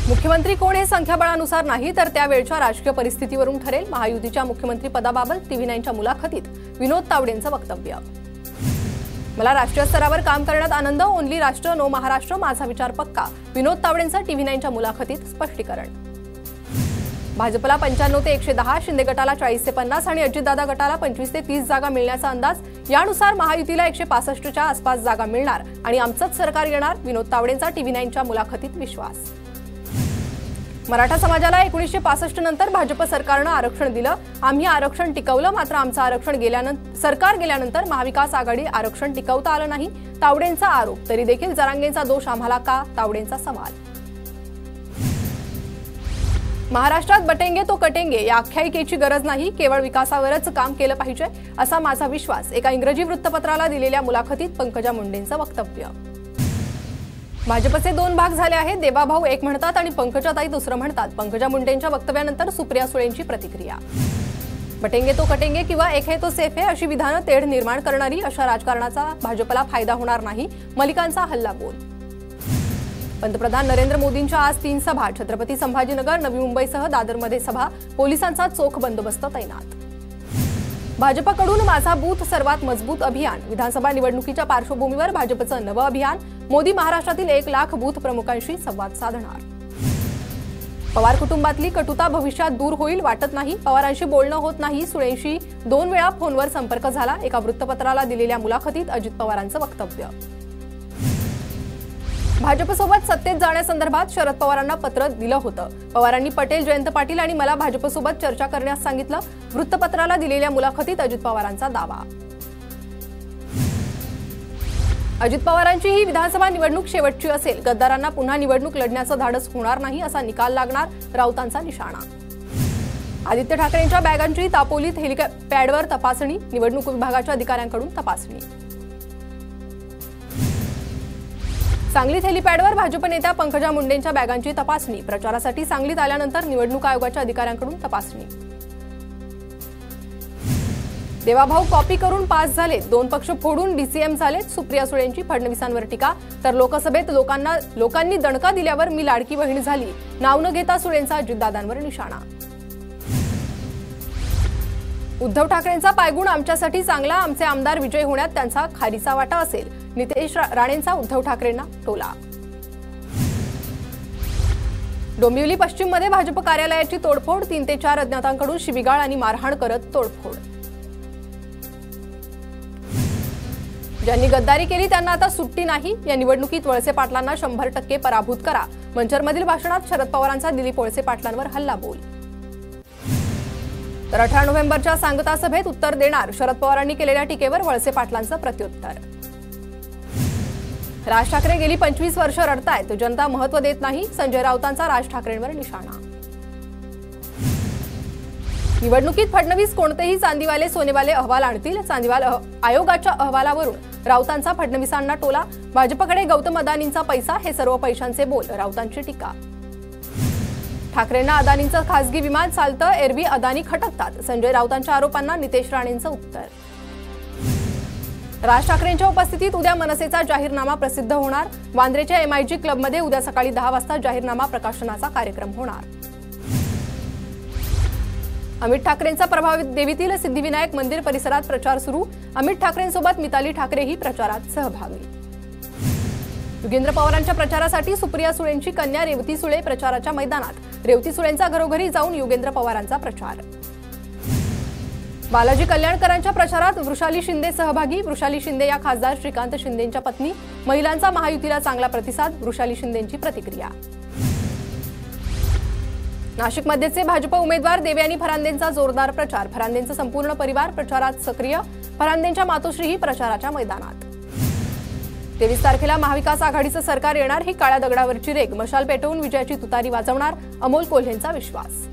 मुख्यमंत्री कोण हे संख्याबळानुसार नाही तर त्यावेळच्या राजकीय परिस्थितीवरून ठरेल. महायुतीच्या मुख्यमंत्री पदाबाबत TV9च्या मुलाखतीत विनोद तावडेंचं वक्तव्य. मला राष्ट्रीय स्तरावर काम करण्यात आनंद. ओनली राष्ट्र नो महाराष्ट्र माझा विचार पक्का. विनोद तावडेंचं TV9च्या मुलाखतीत स्पष्टीकरण. भाजपला 95 ते 110, शिंदे गटाला 40 ते 50 आणि अजितदादा गटाला 25 ते 30 जागा मिळण्याचा अंदाज. यानुसार महायुतीला 165च्या आसपास जागा मिळणार आणि आमचंच सरकार येणार. विनोद तावडेंचा TV9च्या मुलाखतीत विश्वास. मराठा समाजाला 1965 नंतर भाजप सरकारनं आरक्षण दिलं. आम्ही आरक्षण टिकवलं. मात्र आमचं आरक्षण सरकार गेल्यानंतर महाविकास आघाडी आरक्षण टिकवता आलं नाही. तावडेंचा आरोप. तरी देखील जरांगेंचा दोष आम्हाला का? तावडेंचा सवाल. महाराष्ट्रात बटेंगे तो कटेंगे या आख्यायिकेची गरज नाही. केवळ विकासावरच काम केलं पाहिजे असा माझा विश्वास. एका इंग्रजी वृत्तपत्राला दिलेल्या मुलाखतीत पंकजा मुंडेंचं वक्तव्य. भाजपचे 2 भाग झाले आहेत. देवाभाऊ एक म्हणतात आणि पंकजाताई दुसरं म्हणतात. पंकजा मुंडेंच्या वक्तव्यानंतर सुप्रिया सुळेंची प्रतिक्रिया. बटेंगे तो कटेंगे किंवा एक है तो सेफ है अशी विधानं तेढ निर्माण करणारी अशा राजकारणाचा भाजपला फायदा होणार नाही. मलिकांचा हल्लाबोल. पंतप्रधान नरेंद्र मोदींच्या आज 3 सभा. छत्रपती संभाजीनगर, नवी मुंबईसह दादरमध्ये सभा. पोलिसांचा चोख बंदोबस्त तैनात. भाजपकडून माझा बूथ सर्वात मजबूत अभियान. विधानसभा निवडणुकीच्या पार्श्वभूमीवर भाजपचं नवं अभियान. मोदी महाराष्ट्रातील 1 लाख बूथ प्रमुखांशी संवाद साधणार. पवार कुटुंबातली कटुता भविष्यात दूर होईल वाटत नाही. पवारांशी बोलणं होत नाही. सुळेंशी 2 वेळा फोनवर संपर्क झाला. एका वृत्तपत्राला दिलेल्या मुलाखतीत अजित पवारांचं वक्तव्य. भाजपसोबत सत्तेत जाण्यासंदर्भात शरद पवारांना पत्र दिलं होतं. पवारांनी पटेल, जयंत पाटील आणि मला भाजपसोबत चर्चा करण्यास सांगितलं. वृत्तपत्राला दिलेल्या मुलाखतीत अजित पवारांचा दावा. अजित पवारांची ही विधानसभा निवडणूक शेवटची असेल. गद्दारांना पुन्हा निवडणूक लढण्याचं धाडस होणार नाही असा निकाल लागणार. राऊतांचा निशाणा. आदित्य ठाकरेंच्या बॅगांची दापोलीत हेलिपॅडवर तपासणी. निवडणूक विभागाच्या अधिकाऱ्यांकडून तपासणी. सांगलीत हेलिपॅडवर भाजप नेत्या पंकजा मुंडेंच्या बॅगांची तपासणी. प्रचारासाठी सांगलीत आल्यानंतर निवडणूक आयोगाच्या अधिकाऱ्यांकडून तपासणी. देवाभाऊ कॉपी करून पास झाले. 2 पक्ष फोडून DCM झालेत. सुप्रिया सुळेंची फडणवीसांवर टीका. तर लोकसभेत लोकांनी दणका दिल्यावर मी लाडकी बहीण झाली. नाव न घेता सुळेंचा अजितदादांवर निशाणा. उद्धव ठाकरेंचा पायगुण आमच्यासाठी चांगला. आमचे आमदार विजय होण्यात त्यांचा खारीचा वाटा असेल. नितेश राणेंचा उद्धव ठाकरेंना टोला. डोंबिवली पश्चिममध्ये भाजप कार्यालयाची तोडफोड. 3 ते 4 अज्ञातांकडून शिवीगाळ आणि मारहाण करत तोडफोड. ज्यांनी गद्दारी केली त्यांना आता सुट्टी नाही. या निवडणुकीत वळसे पाटलांना 100% पराभूत करा. मंचरमधील भाषणात शरद पवारांचा दिलीप वळसे पाटलांवर हल्लाबोल. तर 18 नोव्हेंबरच्या सांगता सभेत उत्तर देणार. शरद पवारांनी केलेल्या टीकेवर वळसे पाटलांचं प्रत्युत्तर. राज ठाकरे गेली 25 वर्ष रडतायत. जनता महत्त्व देत नाही. संजय राऊतांचा राज ठाकरेंवर निशाणा. निवडणुकीत फडणवीस कोणतेही चांदीवाले सोनेवाले अहवाल आणतील. चांदीवाल आयोगाच्या अहवालावरून राऊतांचा फडणवीसांना टोला. भाजपकडे गौतम अदानींचा पैसा. हे सर्व पैशांचे बोल. राऊतांची टीका. ठाकरेंना अदानींचं खासगी विमान चालतं. एरवी अदानी खटकतात. संजय राऊतांच्या आरोपांना नितेश राणेंचं उत्तर. राज ठाकरेंच्या उपस्थितीत उद्या मनसेचा जाहीरनामा प्रसिद्ध होणार. वांद्रेच्या MIG क्लबमध्ये उद्या सकाळी 10 वाजता जाहीरनामा प्रकाशनाचा कार्यक्रम होणार. अमित ठाकरेंचा प्रभावित देवीतील सिद्धिविनायक मंदिर परिसरात प्रचार सुरू. अमित ठाकरेंसोबत मिताली ठाकरेही प्रचारात सहभागी. योगेंद्र पवारांच्या प्रचारासाठी सुप्रिया सुळेंची कन्या रेवती सुळे प्रचाराच्या मैदानात. रेवती सुळेंचा घरोघरी जाऊन योगेंद्र पवारांचा प्रचार. बालाजी कल्याणकरांच्या प्रचारात वृषाली शिंदे सहभागी. वृषाली शिंदे या खासदार श्रीकांत शिंदेंच्या पत्नी. महिलांचा महायुतीला चांगला प्रतिसाद. वृषाली शिंदेंची प्रतिक्रिया. नाशिकमध्येचे भाजप उमेदवार देवयानी फरांदेंचा जोरदार प्रचार. फरांदेंचा संपूर्ण परिवार प्रचारात सक्रिय. फरांदेंच्या मातोश्रीही प्रचाराच्या मैदानात. 23 तारखेला महाविकास आघाडीचं सरकार येणार. ही काळ्या दगडावरची रेग. मशाल पेटवून विजयाची तुतारी वाजवणार. अमोल कोल्हेंचा विश्वास.